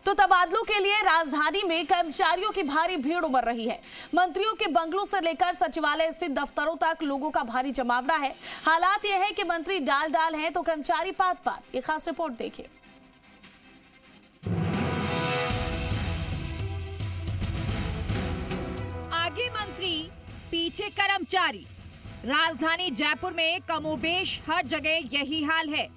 तो तबादलों के लिए राजधानी में कर्मचारियों की भारी भीड़ उमड़ रही है। मंत्रियों के बंगलों से लेकर सचिवालय स्थित दफ्तरों तक लोगों का भारी जमावड़ा है। हालात यह है कि मंत्री डाल हैं तो कर्मचारी पात। ये खास रिपोर्ट देखिए। आगे मंत्री, पीछे कर्मचारी। राजधानी जयपुर में कमोबेश हर जगह यही हाल है।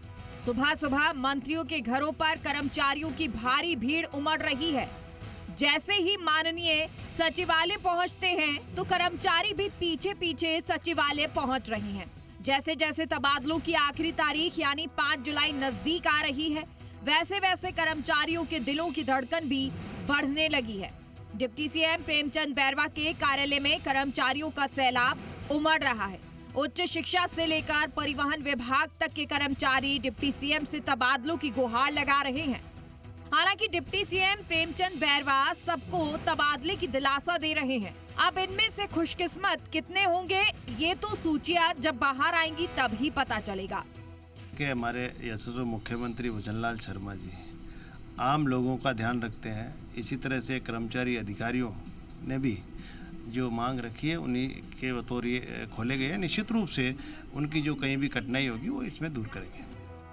सुबह सुबह मंत्रियों के घरों पर कर्मचारियों की भारी भीड़ उमड़ रही है। जैसे ही माननीय सचिवालय पहुंचते हैं तो कर्मचारी भी पीछे पीछे सचिवालय पहुंच रहे हैं। जैसे जैसे तबादलों की आखिरी तारीख यानी 5 जुलाई नजदीक आ रही है, वैसे वैसे कर्मचारियों के दिलों की धड़कन भी बढ़ने लगी है। डिप्टी सीएम प्रेमचंद बैरवा के कार्यालय में कर्मचारियों का सैलाब उमड़ रहा है। उच्च शिक्षा से लेकर परिवहन विभाग तक के कर्मचारी डिप्टी सीएम से तबादलों की गुहार लगा रहे हैं। हालांकि डिप्टी सीएम प्रेमचंद बैरवा सबको तबादले की दिलासा दे रहे हैं। अब इनमें से खुशकिस्मत कितने होंगे, ये तो सूचियां जब बाहर आएंगी तब ही पता चलेगा। कि हमारे यशस्वी मुख्यमंत्री भजनलाल शर्मा जी आम लोगों का ध्यान रखते हैं। इसी तरह से कर्मचारी अधिकारियों ने भी जो मांग रखी है उन्हीं के बतौर ये खोले गए हैं। निश्चित रूप से उनकी जो कहीं भी कठिनाई होगी वो इसमें दूर करेंगे।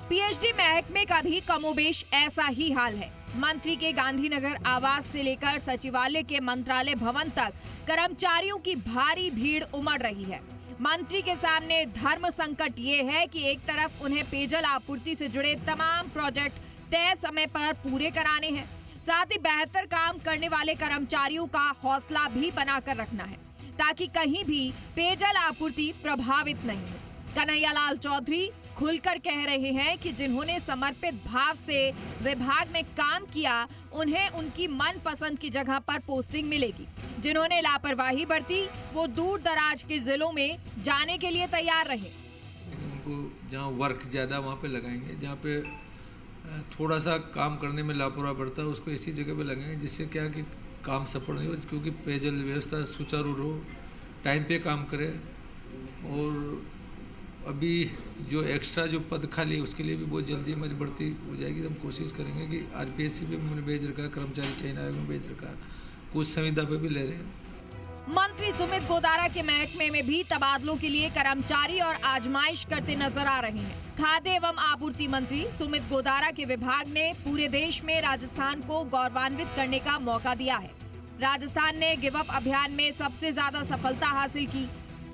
पीएचडी महकमे का भी कमोबेश ऐसा ही हाल है। मंत्री के गांधीनगर आवास से लेकर सचिवालय के मंत्रालय भवन तक कर्मचारियों की भारी भीड़ उमड़ रही है। मंत्री के सामने धर्म संकट ये है कि एक तरफ उन्हें पेयजल आपूर्ति से जुड़े तमाम प्रोजेक्ट तय समय पर पूरे कराने हैं, साथ ही बेहतर काम करने वाले कर्मचारियों का हौसला भी बनाकर रखना है ताकि कहीं भी पेयजल आपूर्ति प्रभावित नहीं हो। कन्हैयालाल चौधरी खुलकर कह रहे हैं कि जिन्होंने समर्पित भाव से विभाग में काम किया उन्हें उनकी मनपसंद की जगह पर पोस्टिंग मिलेगी। जिन्होंने लापरवाही बरती वो दूर दराज के जिलों में जाने के लिए तैयार रहे। उनको जहाँ वर्क ज़्यादा वहाँ पे लगाएंगे, जहाँ पे थोड़ा सा काम करने में लापरवाह बढ़ता है उसको ऐसी जगह पे लगाएंगे जिससे क्या कि काम सफल नहीं हो, क्योंकि पेयजल व्यवस्था सुचारू रहो, टाइम पे काम करे। और अभी जो एक्स्ट्रा जो पद खाली है उसके लिए भी बहुत जल्दी हमारी भर्ती हो जाएगी। हम कोशिश करेंगे कि आरपीएससी पे मैंने भेज रखा, कर्मचारी चयन आयोग में भेज रखा, कुछ संविदा पे भी ले रहे हैं। मंत्री सुमित गोदारा के महकमे में भी तबादलों के लिए कर्मचारी और आजमाइश करते नजर आ रहे हैं। खाद्य एवं आपूर्ति मंत्री सुमित गोदारा के विभाग ने पूरे देश में राजस्थान को गौरवान्वित करने का मौका दिया है। राजस्थान ने गिव अप अभियान में सबसे ज्यादा सफलता हासिल की।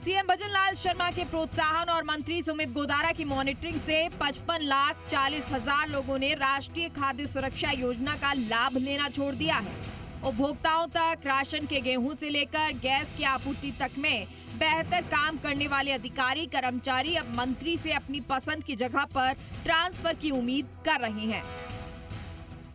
सीएम भजनलाल शर्मा के प्रोत्साहन और मंत्री सुमित गोदारा की मॉनिटरिंग से 55,40,000 लोगों ने राष्ट्रीय खाद्य सुरक्षा योजना का लाभ लेना छोड़ दिया है। उपभोक्ताओं तक राशन के गेहूं से लेकर गैस की आपूर्ति तक में बेहतर काम करने वाले अधिकारी कर्मचारी अब मंत्री से अपनी पसंद की जगह पर ट्रांसफर की उम्मीद कर रहे हैं।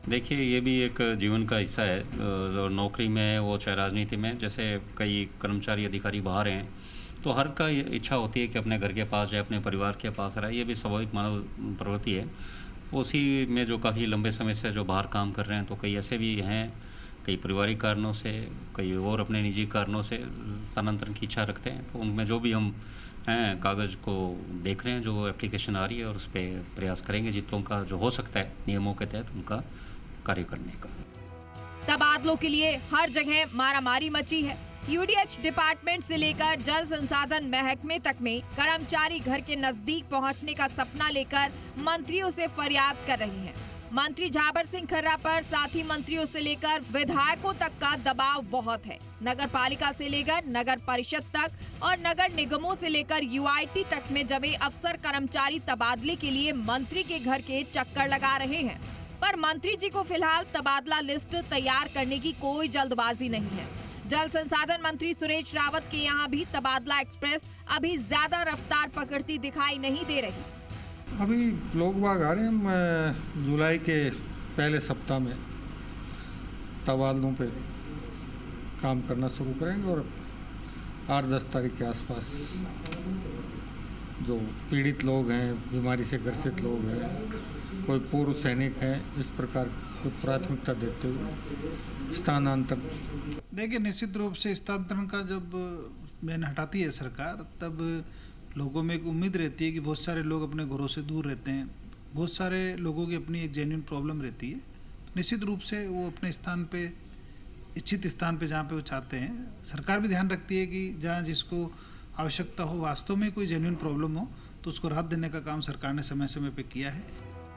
देखिए, ये भी एक जीवन का हिस्सा है। और नौकरी में वो चाहे राजनीति में, जैसे कई कर्मचारी अधिकारी बाहर हैं तो हर का इच्छा होती है कि अपने घर के पास जाए, अपने परिवार के पास रहे। ये भी स्वाभाविक मानव प्रवृत्ति है। उसी में जो काफ़ी लंबे समय से जो बाहर काम कर रहे हैं तो कई ऐसे भी हैं, कई पारिवारिक कारणों से, कई और अपने निजी कारणों से स्थानांतरण की इच्छा रखते हैं। तो उनमें जो भी हम हैं कागज़ को देख रहे हैं, जो एप्लीकेशन आ रही है, और उस पर प्रयास करेंगे जितों का जो हो सकता है नियमों के तहत उनका कार्य करने का। तबादलों के लिए हर जगह मारामारी मची है। यूडीएच डिपार्टमेंट से लेकर जल संसाधन महकमे तक में कर्मचारी घर के नजदीक पहुंचने का सपना लेकर मंत्रियों से फरियाद कर रहे हैं। मंत्री झाबर सिंह खर्रा पर साथी मंत्रियों से लेकर विधायकों तक का दबाव बहुत है। नगर पालिका से लेकर नगर परिषद तक और नगर निगमों से लेकर यूआईटी तक में जमे अफसर कर्मचारी तबादले के लिए मंत्री के घर के चक्कर लगा रहे हैं। पर मंत्री जी को फिलहाल तबादला लिस्ट तैयार करने की कोई जल्दबाजी नहीं है। जल संसाधन मंत्री सुरेश रावत के यहाँ भी तबादला एक्सप्रेस अभी ज्यादा रफ्तार पकड़ती दिखाई नहीं दे रही। अभी लोग बाग आ रहे हैं। जुलाई के पहले सप्ताह में तबादलों पे काम करना शुरू करेंगे और 8-10 तारीख के आसपास जो पीड़ित लोग हैं, बीमारी से ग्रसित लोग हैं, कोई पूर्व सैनिक हैं, इस प्रकार को प्राथमिकता देते हुए स्थानांतरण। देखिए, निश्चित रूप से स्थानांतरण का जब बैन हटाती है सरकार, तब लोगों में एक उम्मीद रहती है कि बहुत सारे लोग अपने घरों से दूर रहते हैं, बहुत सारे लोगों की अपनी एक जेन्युइन प्रॉब्लम रहती है। निश्चित रूप से वो अपने स्थान पे, इच्छित स्थान पे जहाँ पे वो चाहते हैं, सरकार भी ध्यान रखती है कि जहाँ जिसको आवश्यकता हो, वास्तव में कोई जेन्युइन प्रॉब्लम हो, तो उसको राहत देने का काम सरकार ने समय समय पे किया है।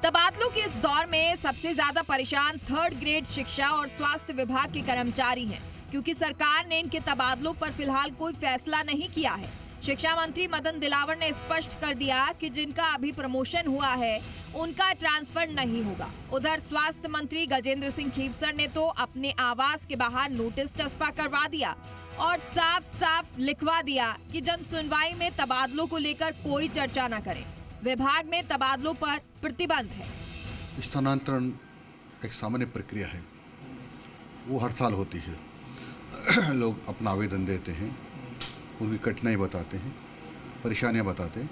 तबादलों के इस दौर में सबसे ज्यादा परेशान 3rd ग्रेड शिक्षा और स्वास्थ्य विभाग के कर्मचारी हैं, क्योंकि सरकार ने इनके तबादलों पर फिलहाल कोई फैसला नहीं किया है। शिक्षा मंत्री मदन दिलावर ने स्पष्ट कर दिया कि जिनका अभी प्रमोशन हुआ है उनका ट्रांसफर नहीं होगा। उधर स्वास्थ्य मंत्री गजेंद्र सिंह खीवसर ने तो अपने आवास के बाहर नोटिस चस्पा करवा दिया और साफ साफ लिखवा दिया कि जन सुनवाई में तबादलों को लेकर कोई चर्चा न करें। विभाग में तबादलों पर प्रतिबंध है। स्थानांतरण एक सामान्य प्रक्रिया है, वो हर साल होती है। लोग अपना आवेदन देते हैं, उनकी कठिनाई बताते हैं, परेशानियां बताते हैं,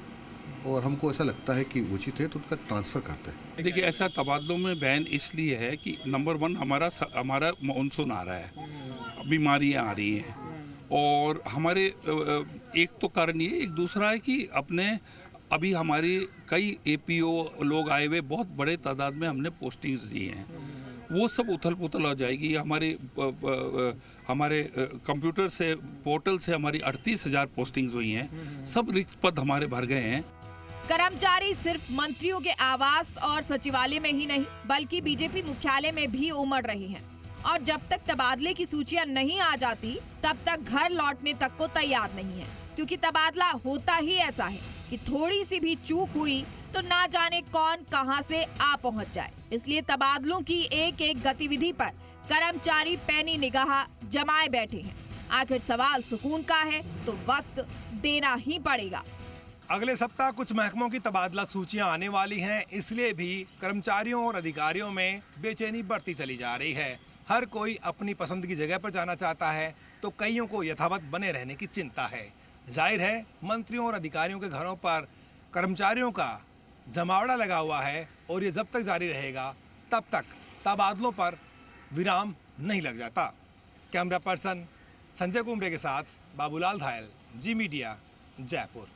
और हमको ऐसा लगता है कि उचित है तो उनका ट्रांसफ़र करते हैं। देखिए, ऐसा तबादलों में बैन इसलिए है कि नंबर 1 हमारा मानसून आ रहा है, बीमारियां आ रही हैं, और हमारे एक तो कारण ये, एक दूसरा है कि अभी हमारी कई एपीओ लोग आए हुए, बहुत बड़े तादाद में हमने पोस्टिंग्स दी हैं, वो सब उथल पुथल हो जाएगी। हमारे कंप्यूटर से, पोर्टल से हमारी 38,000 पोस्टिंग्स हुई हैं, सब रिक्त पद हमारे भर गए हैं। कर्मचारी सिर्फ मंत्रियों के आवास और सचिवालय में ही नहीं बल्कि बीजेपी मुख्यालय में भी उमड़ रहे हैं, और जब तक तबादले की सूचियां नहीं आ जाती तब तक घर लौटने तक को तैयार नहीं है, क्योंकि तबादला होता ही ऐसा है कि थोड़ी सी भी चूक हुई तो ना जाने कौन कहां से आ पहुंच जाए। इसलिए तबादलों की एक एक गतिविधि पर कर्मचारी पैनी निगाह जमाए बैठे हैं। आखिर सवाल सुकून का है तो वक्त देना ही पड़ेगा। अगले सप्ताह कुछ महकमों की तबादला सूचियां आने वाली हैं, इसलिए भी कर्मचारियों और अधिकारियों में बेचैनी बढ़ती चली जा रही है। हर कोई अपनी पसंद की जगह पर जाना चाहता है, तो कईयों को यथावत बने रहने की चिंता है। जाहिर है, मंत्रियों और अधिकारियों के घरों पर कर्मचारियों का जमावड़ा लगा हुआ है, और ये जब तक जारी रहेगा तब तक तबादलों पर विराम नहीं लग जाता। कैमरा पर्सन संजय कुमरे के साथ बाबूलाल धायल, जी मीडिया, जयपुर।